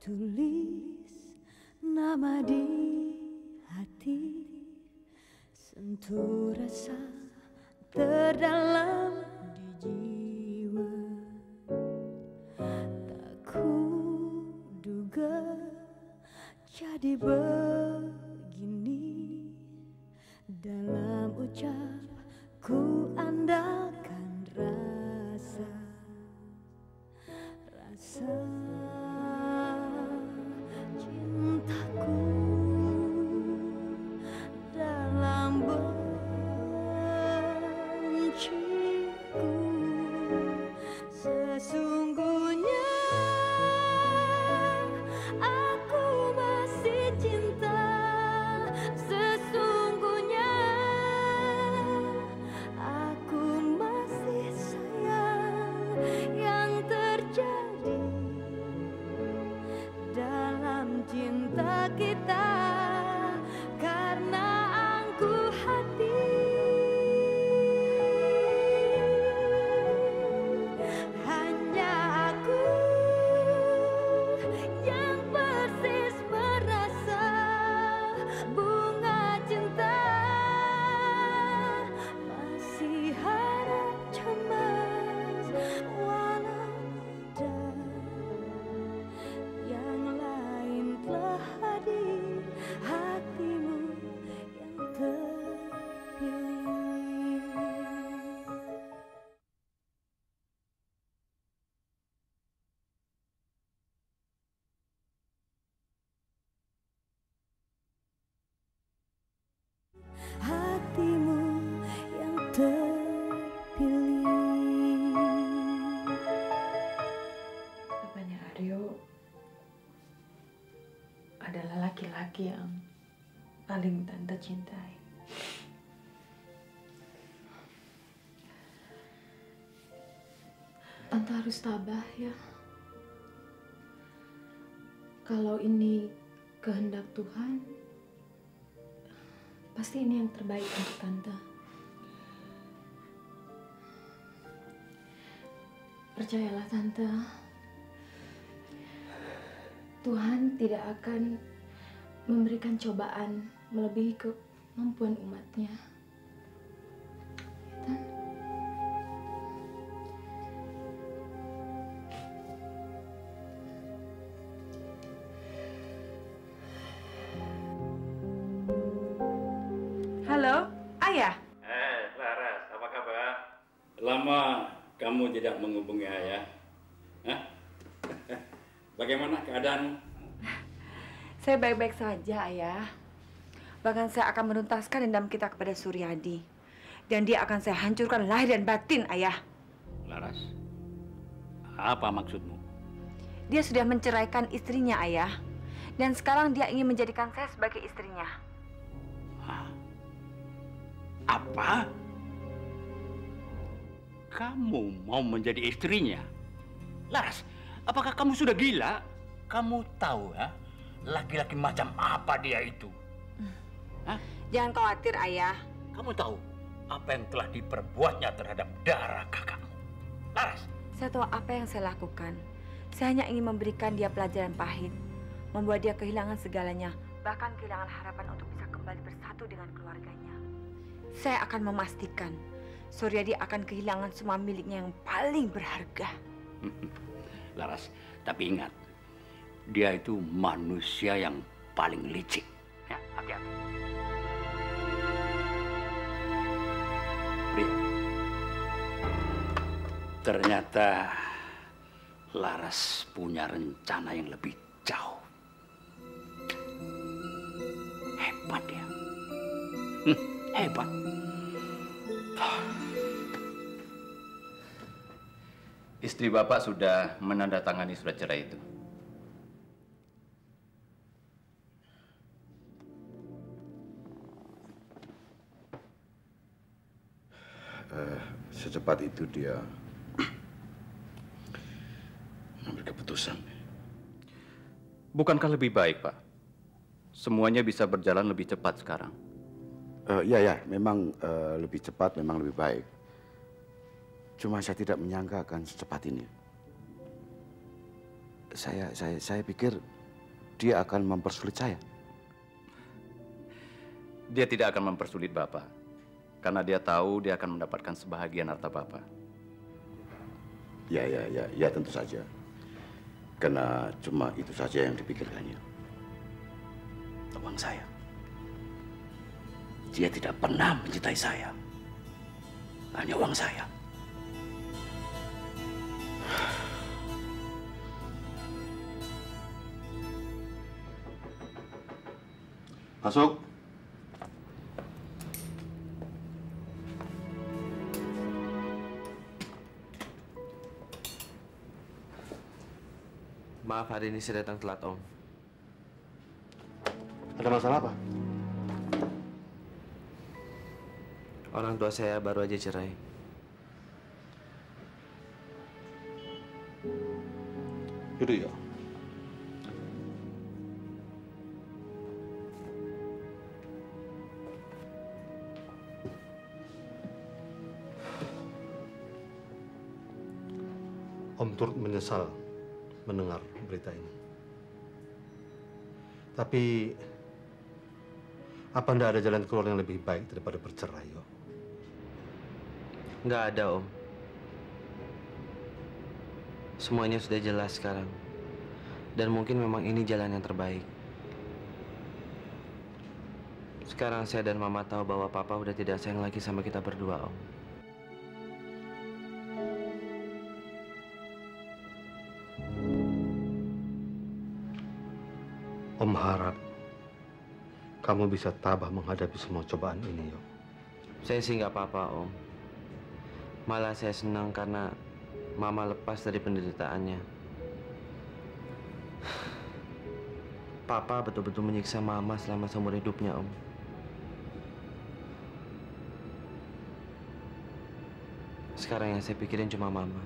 Tulis nama di hati, sentuh rasa terdalam di jiwa. Tak kuduga jadi begini, dalam ucap ku andalkan rasa cintaku dalam benciku. Sesungguhnya aku masih cinta, sesungguhnya aku masih sayang. Yang terjadi dalam cinta kita karena angkuh hati, hanya aku yang persis merasa bunga cinta masih harap cemas, walau yang lain telah hadir, hatimu yang terpilih. Hatimu yang terpilih. Papanya Aryo adalah laki-laki yang paling Tante cintai. Tante harus tabah ya. Kalau ini kehendak Tuhan, pasti ini yang terbaik untuk Tante. Percayalah Tante, Tuhan tidak akan memberikan cobaan melebihi kemampuan umatnya. Ya, Tan? Halo, Ayah. Laras, apa kabar? Lama kamu tidak menghubungi Ayah. Hah? Bagaimana keadaanmu? Saya baik-baik saja, Ayah. Bahkan saya akan menuntaskan dendam kita kepada Suryadi. Dan dia akan saya hancurkan lahir dan batin, Ayah. Laras, apa maksudmu? Dia sudah menceraikan istrinya, Ayah. Dan sekarang dia ingin menjadikan saya sebagai istrinya. Hah? Apa? Kamu mau menjadi istrinya? Laras, apakah kamu sudah gila? Kamu tahu ya, laki-laki macam apa dia itu? Hah? Jangan khawatir, Ayah. Kamu tahu apa yang telah diperbuatnya terhadap darah kakakmu? Laras. Saya tahu apa yang saya lakukan. Saya hanya ingin memberikan dia pelajaran pahit. Membuat dia kehilangan segalanya. Bahkan kehilangan harapan untuk bisa kembali bersatu dengan keluarganya. Saya akan memastikan Suryadi akan kehilangan semua miliknya yang paling berharga. Laras, tapi ingat, dia itu manusia yang paling licik. Ya, hati-hati. Brio, ternyata Laras punya rencana yang lebih jauh. Hebat ya. Hebat. Istri Bapak sudah menandatangani surat cerai itu. Secepat itu dia mengambil keputusan. Bukankah lebih baik, Pak? Semuanya bisa berjalan lebih cepat sekarang. Ya, memang lebih cepat, memang lebih baik. Cuma saya tidak menyangka akan secepat ini. Saya pikir dia akan mempersulit saya. Dia tidak akan mempersulit Bapak. Karena dia tahu dia akan mendapatkan sebahagian harta Bapak. Ya, tentu saja. Karena cuma itu saja yang dipikirkannya. Uang saya. Dia tidak pernah mencintai saya. Hanya uang saya. Masuk. Maaf hari ini saya datang telat, Om. Ada masalah apa? Orang tua saya baru aja cerai. Itu ya. Om turut menyesal mendengar berita ini. Tapi, apa ndak ada jalan keluar yang lebih baik daripada bercerai, yo? Nggak ada, Om. Semuanya sudah jelas sekarang. Dan mungkin memang ini jalan yang terbaik. Sekarang saya dan Mama tahu bahwa Papa udah tidak sayang lagi sama kita berdua, Om. Om harap kamu bisa tabah menghadapi semua cobaan ini, yo. Saya sih nggak apa-apa, Om. Malah saya senang karena Mama lepas dari penderitaannya. Papa betul-betul menyiksa Mama selama seumur hidupnya, Om. Sekarang yang saya pikirin cuma Mama.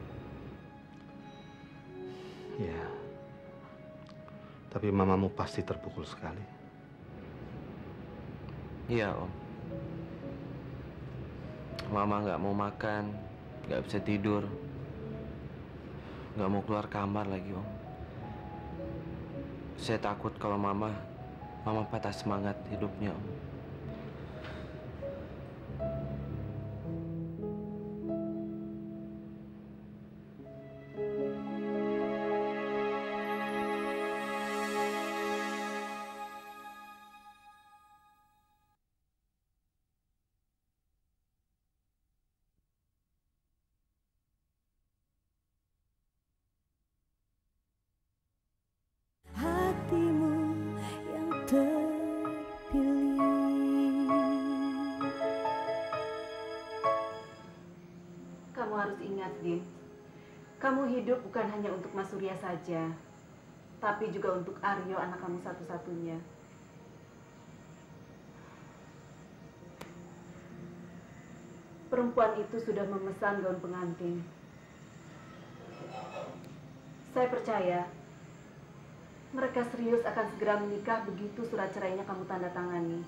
Ya. Tapi mamamu pasti terpukul sekali. Iya, Om. Mama nggak mau makan, nggak bisa tidur, nggak mau keluar kamar lagi, Om. Saya takut kalau Mama patah semangat hidupnya, Om. Hatimu yang terpilih. Kamu harus ingat, Din. Kamu hidup bukan hanya untuk Mas Surya saja, tapi juga untuk Aryo, anak kamu satu-satunya. Perempuan itu sudah memesan gaun pengantin. Saya percaya mereka serius akan segera menikah begitu surat cerainya kamu tanda tangani.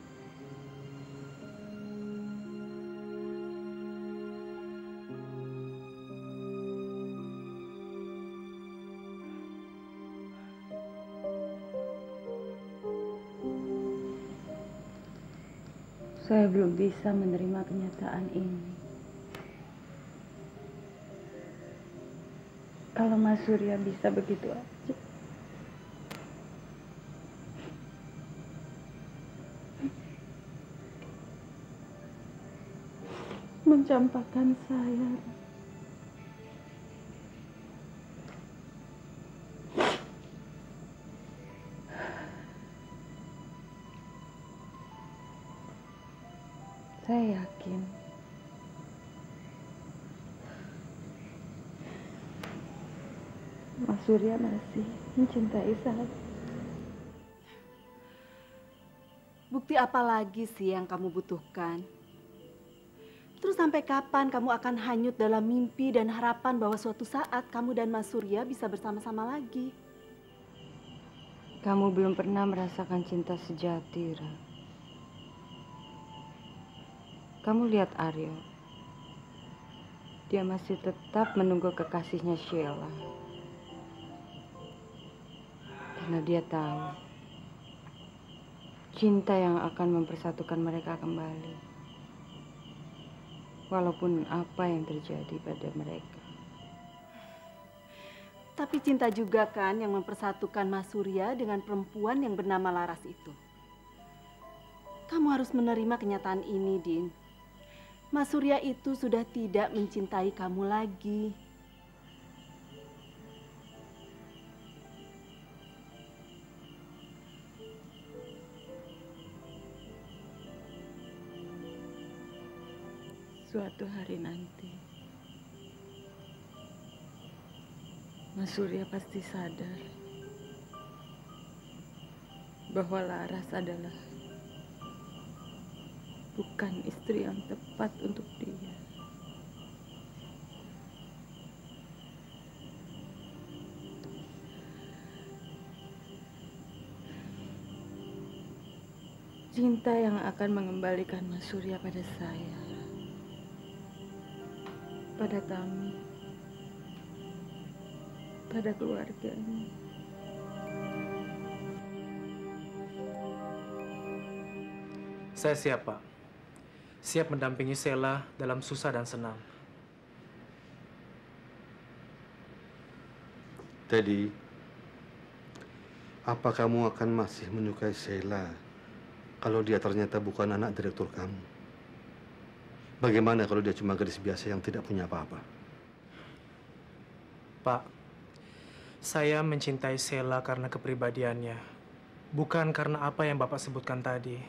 Saya belum bisa menerima kenyataan ini. Kalau Mas Surya bisa begitu aja. Mencampakkan saya. Saya yakin Mas Surya masih mencintai saya. Bukti apa lagi sih yang kamu butuhkan? Terus sampai kapan kamu akan hanyut dalam mimpi dan harapan bahwa suatu saat kamu dan Mas Surya bisa bersama-sama lagi? Kamu belum pernah merasakan cinta sejati, Ra. Kamu lihat Aryo. Dia masih tetap menunggu kekasihnya Sheila. Karena dia tahu cinta yang akan mempersatukan mereka kembali. Walaupun apa yang terjadi pada mereka. Tapi cinta juga kan yang mempersatukan Mas Surya dengan perempuan yang bernama Laras itu. Kamu harus menerima kenyataan ini, Din. Mas Surya itu sudah tidak mencintai kamu lagi. Suatu hari nanti, Mas Surya pasti sadar bahwa Laras adalah bukan istri yang tepat untuk dia. Cinta yang akan mengembalikan Mas Surya pada saya, pada Tami, pada keluarganya. Saya siap, Pak. Siap mendampingi Sheila dalam susah dan senang. Teddy, apa kamu akan masih menyukai Sheila kalau dia ternyata bukan anak direktur kamu? Bagaimana kalau dia cuma gadis biasa yang tidak punya apa-apa? Pak, saya mencintai Sheila karena kepribadiannya, bukan karena apa yang Bapak sebutkan tadi.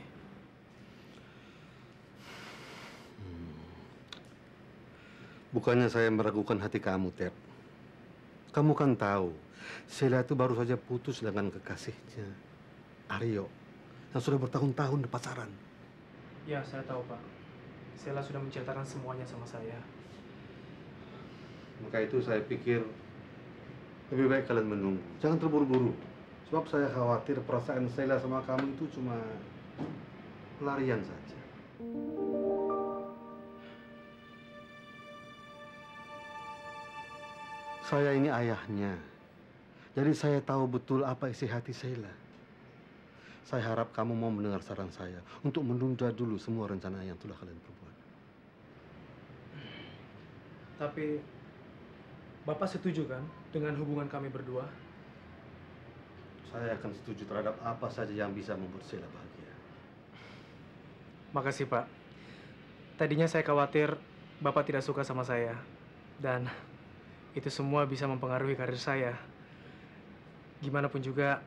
Bukannya saya meragukan hati kamu, Ted. Kamu kan tahu, Sheila itu baru saja putus dengan kekasihnya, Aryo, yang sudah bertahun-tahun pacaran. Ya, saya tahu, Pak. Sheila sudah menceritakan semuanya sama saya. Maka itu saya pikir lebih baik kalian menunggu. Jangan terburu-buru. Sebab saya khawatir perasaan Sheila sama kamu itu cuma pelarian saja. Saya ini ayahnya. Jadi saya tahu betul apa isi hati Sheila. Saya harap kamu mau mendengar saran saya untuk menunda dulu semua rencana yang telah kalian perbuat. Tapi, Bapak setuju kan dengan hubungan kami berdua? Saya akan setuju terhadap apa saja yang bisa membuat Sheila bahagia. Makasih, Pak. Tadinya saya khawatir Bapak tidak suka sama saya. Dan itu semua bisa mempengaruhi karir saya. Gimana pun juga,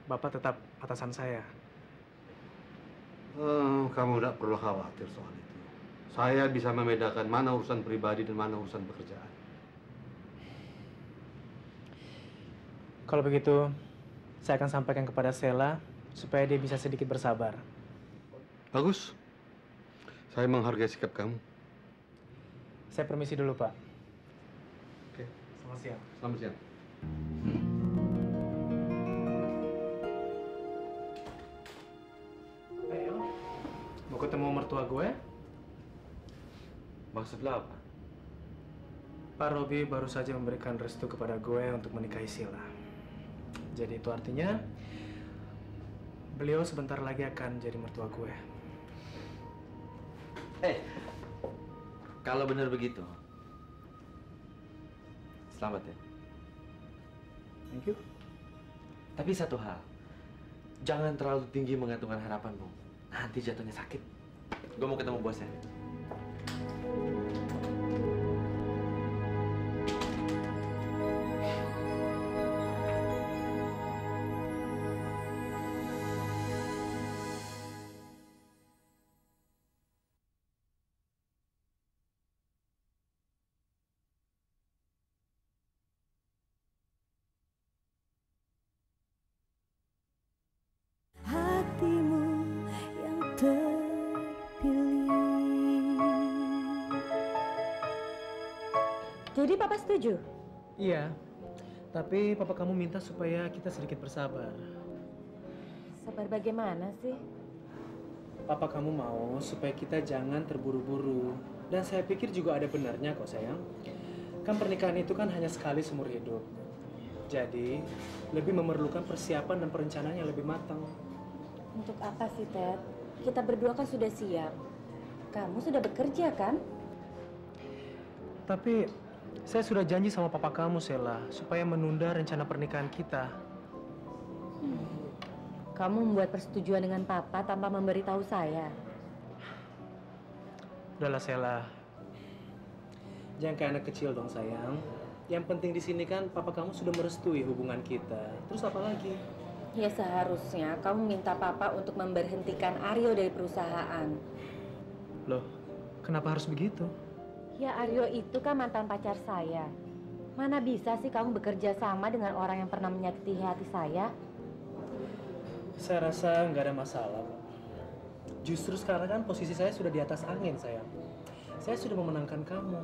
Bapak tetap atasan saya. Kamu tidak perlu khawatir soal itu. Saya bisa membedakan mana urusan pribadi dan mana urusan pekerjaan. Kalau begitu, saya akan sampaikan kepada Sheila supaya dia bisa sedikit bersabar. Bagus. Saya menghargai sikap kamu. Saya permisi dulu, Pak. Oke. Selamat siang. Selamat siang. Ayo, mau ketemu mertua gue? Maksud lo apa? Pak Robi baru saja memberikan restu kepada gue untuk menikahi Sheila. Jadi itu artinya beliau sebentar lagi akan jadi mertua gue. Kalau benar begitu, selamat ya. Thank you. Tapi satu hal, jangan terlalu tinggi mengantungkan harapanmu. Nanti jatuhnya sakit. Gue mau ketemu bosnya. Hatimu yang terpilih. Jadi Papa setuju? Iya, tapi papa kamu minta supaya kita sedikit bersabar. Sabar bagaimana sih? Papa kamu mau supaya kita jangan terburu-buru. Dan saya pikir juga ada benarnya kok sayang. Kan pernikahan itu kan hanya sekali seumur hidup. Jadi, lebih memerlukan persiapan dan perencanaan yang lebih matang. Untuk apa sih, Ted? Kita berdua kan sudah siap. Kamu sudah bekerja, kan? Tapi, saya sudah janji sama papa kamu, Sela, supaya menunda rencana pernikahan kita. Kamu membuat persetujuan dengan papa tanpa memberitahu saya. Udahlah, Sela. Jangan kayak anak kecil dong, sayang. Yang penting di sini kan papa kamu sudah merestui hubungan kita. Terus apa lagi? Ya seharusnya kamu minta papa untuk memberhentikan Aryo dari perusahaan. Loh, kenapa harus begitu? Ya Aryo itu kan mantan pacar saya. Mana bisa sih kamu bekerja sama dengan orang yang pernah menyakiti hati saya? Saya rasa nggak ada masalah, Pak. Justru sekarang kan posisi saya sudah di atas angin, sayang. Saya sudah memenangkan kamu.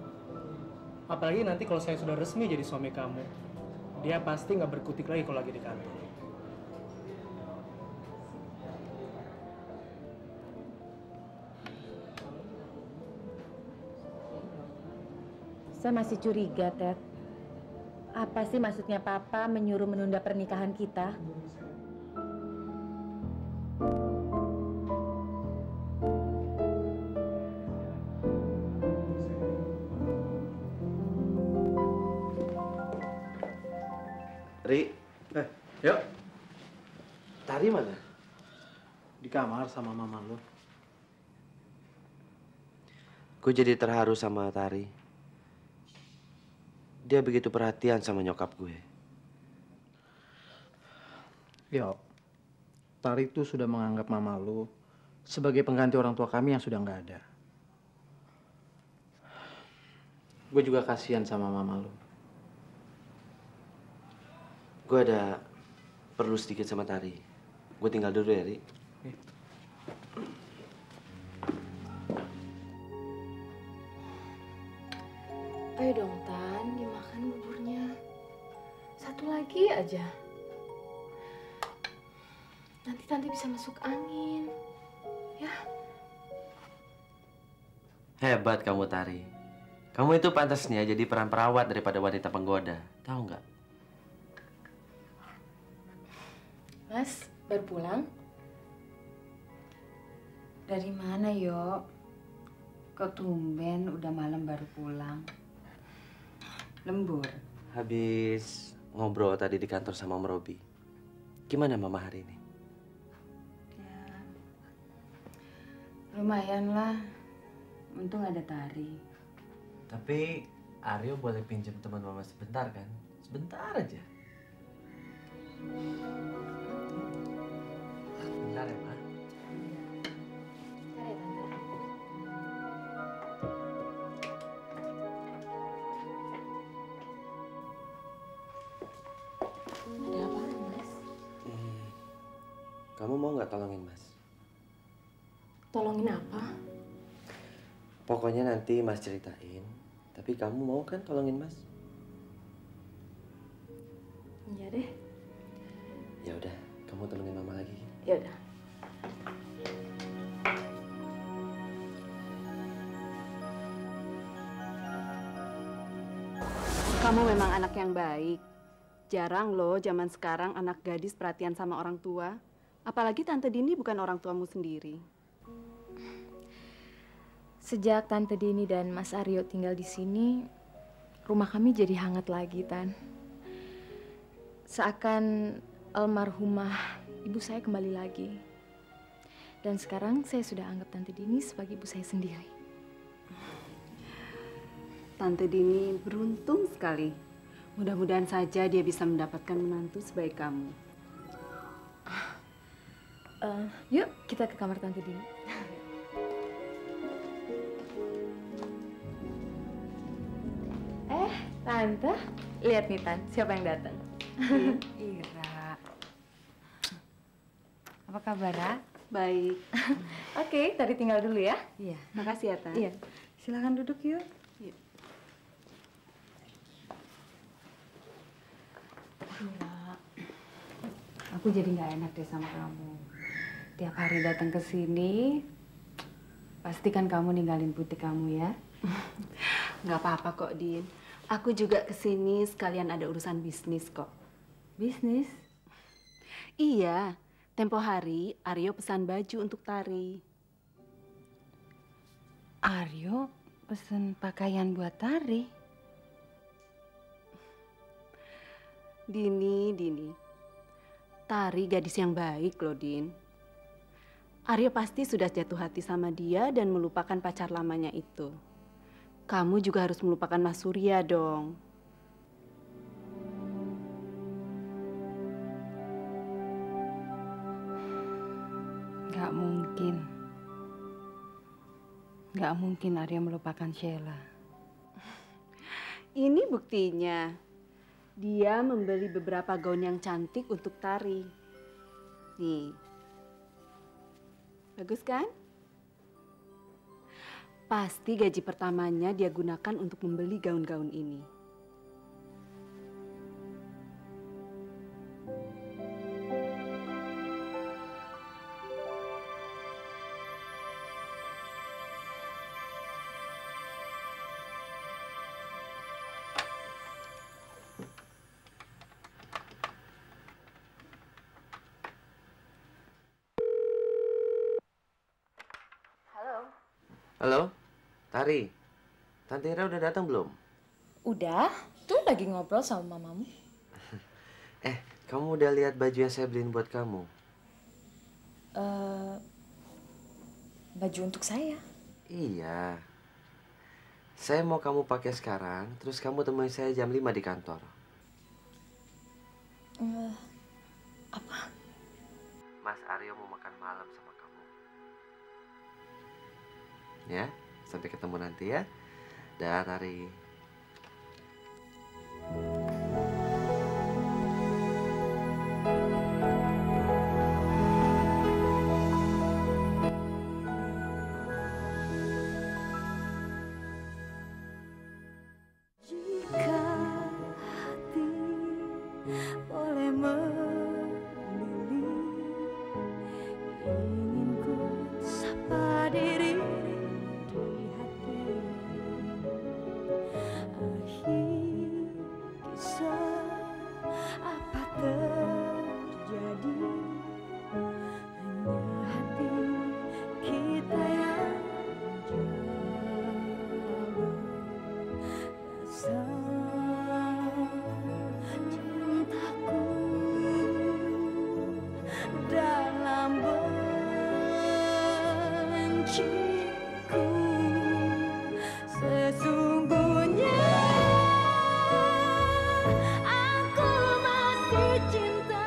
Apalagi nanti kalau saya sudah resmi jadi suami kamu. Dia pasti nggak berkutik lagi kalau lagi di kantor. Saya masih curiga, Ted. Apa sih maksudnya papa menyuruh menunda pernikahan kita? Ri, yuk. Tari mana? Di kamar sama mama lo. Gue jadi terharu sama Tari. Dia begitu perhatian sama nyokap gue. Yo, Tari itu sudah menganggap mama lu sebagai pengganti orang tua kami yang sudah nggak ada. Gue juga kasihan sama mama lu. Gue ada perlu sedikit sama Tari. Gue tinggal dulu ya, Ri. Ayo dong, Tan, dimakan buburnya. Satu lagi aja. Nanti Tante bisa masuk angin. Ya. Hebat kamu, Tari. Kamu itu pantasnya jadi peran perawat daripada wanita penggoda. Tahu nggak? Mas, baru pulang? Dari mana, Yok? Kok tumben udah malam baru pulang? Lembur. Habis ngobrol tadi di kantor sama Om Robi. Gimana Mama hari ini? Ya, lumayan lah. Untung ada Tari. Tapi Aryo boleh pinjam teman Mama sebentar kan? Sebentar aja. Bentar ya, Ma. Bentar ya, Tante. Ada apa, Mas? Kamu mau nggak tolongin Mas? Tolongin apa? Pokoknya nanti Mas ceritain. Tapi kamu mau kan tolongin Mas? Iya deh. Ya udah, kamu temenin Mama lagi. Ya udah. Kamu memang anak yang baik. Jarang loh zaman sekarang anak gadis perhatian sama orang tua. Apalagi Tante Dini bukan orang tuamu sendiri. Sejak Tante Dini dan Mas Aryo tinggal di sini, rumah kami jadi hangat lagi, Tan. Seakan almarhumah ibu saya kembali lagi. Dan sekarang saya sudah anggap Tante Dini sebagai ibu saya sendiri. Tante Dini beruntung sekali. Mudah-mudahan saja dia bisa mendapatkan menantu sebaik kamu. Yuk kita ke kamar Tante Dini. Tante, lihat nih Tan, siapa yang datang? Ira. Apa kabar, Ra? Baik. Oke, Tadi tinggal dulu ya. Iya. Makasih ya, Tan. Iya. Silakan duduk yuk. Ira, aku jadi nggak enak deh sama kamu. Tiap hari datang ke sini, pastikan kamu ninggalin butik kamu ya. Nggak apa-apa kok, Din. Aku juga kesini sekalian ada urusan bisnis kok. Bisnis? Iya, tempo hari Aryo pesan baju untuk Tari. Aryo pesen pakaian buat Tari? Dini. Tari gadis yang baik loh, Din. Aryo pasti sudah jatuh hati sama dia dan melupakan pacar lamanya itu. Kamu juga harus melupakan Mas Surya dong. Gak mungkin. Gak mungkin Arya melupakan Sheila. Ini buktinya. Dia membeli beberapa gaun yang cantik untuk Tari. Nih. Bagus kan? Pasti gaji pertamanya dia gunakan untuk membeli gaun-gaun ini. Halo, Tari. Tante Ira udah datang belum? Udah, tuh lagi ngobrol sama mamamu. Kamu udah lihat baju yang saya beliin buat kamu? Baju untuk saya. Iya. Saya mau kamu pakai sekarang, terus kamu temuin saya jam 5 di kantor. Apa? Mas Aryo mau makan malam sama kamu. Ya, sampai ketemu nanti ya. Dah, Tari. Jika hati boleh memilih, ingin ku sapa diri di hati. Akhir kisah apa terjadi, hanya hati kita yang jauh. Rasa cintaku dalam benciku, sesungguhnya aku masih cinta.